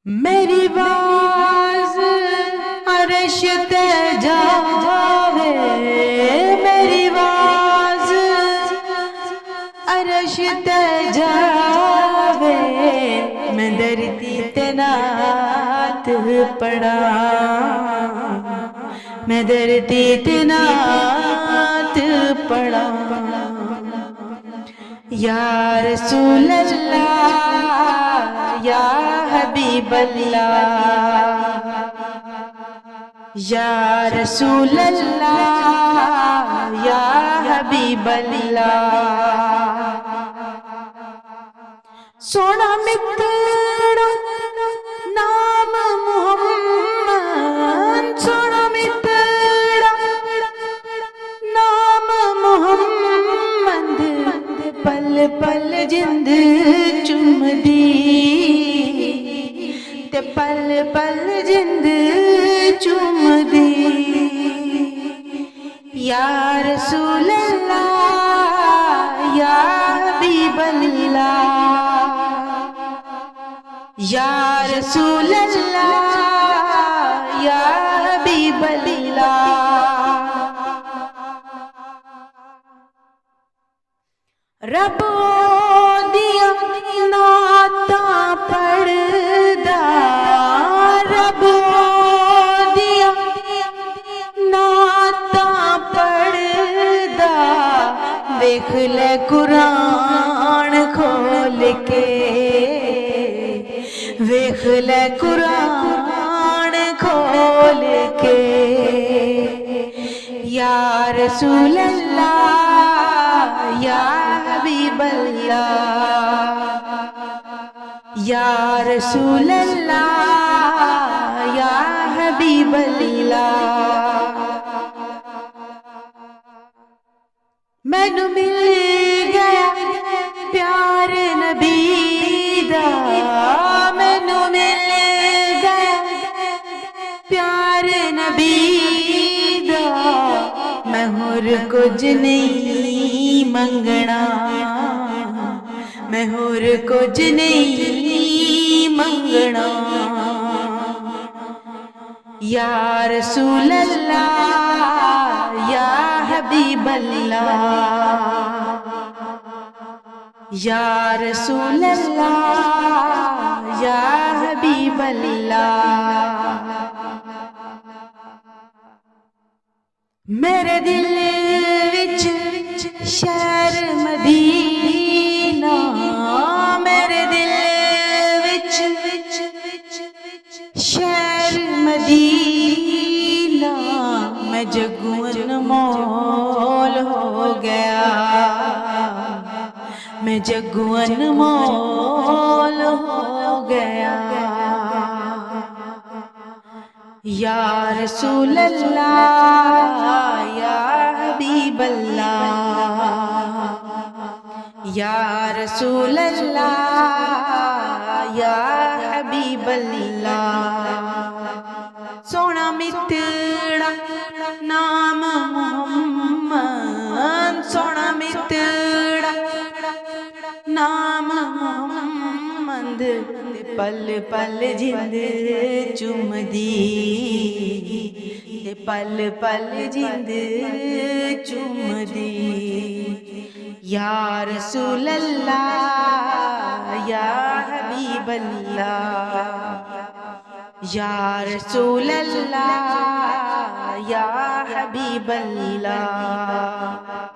मेरी बाज अर्श ते जावे, मेरी बाज अर्श ते जावे। मैं धरती ते नात पढ़ा, मैं धरती ते नात पढ़ा। या रसूल अल्लाह या हबीब अल्लाह, या रसूल अल्लाह या हबीब अल्लाह। सोना मित्रा नाम मोहम्मद, सोना मित्रा नाम मोहम्मद। पल पल जिंद चुमदी, ते पल पल जिंद चुमदी। या रसूल अल्लाह या हबीब अल्लाह, या रसूल अल्लाह या हबीब अल्लाह। रब दिया नाता पढ़दा, रब दिया नाता पढ़दा। देख ले कुरान खोल के, देख ले कुरान खोल के। या रसूल अल्लाह या हबीब अल्लाह, या रसूल अल्लाह या हबीब अल्लाह। मैनू मिल गया प्यार नबी दा, मैनू मिल गया प्यार नबी दा। मैं होर कुछ नहीं मंगना, मैं होर कुछ नहीं मंगना। या रसूल अल्लाह या हबीब अल्लाह, या रसूल अल्लाह या हबीब अल्लाह। मेरे दिल विच शहर मदीना, मेरे दिल विच शहर मदीना। मैं जग्गू अनमोल हो गया, मैं जग्गू अनमोल हो गया। या रसूल अल्लाह या हबीब अल्लाह, या रसूल अल्लाह या हबीब अल्लाह। सोना मित्रा नाम मोहम्मद, सोना मित्रा नाम मोहम्मद। पल पल जिंद चुमदी, ते पल पल जिंद चुमदी। या रसूल अल्लाह या हबीब अल्लाह, या रसूल अल्लाह या हबीब अल्लाह।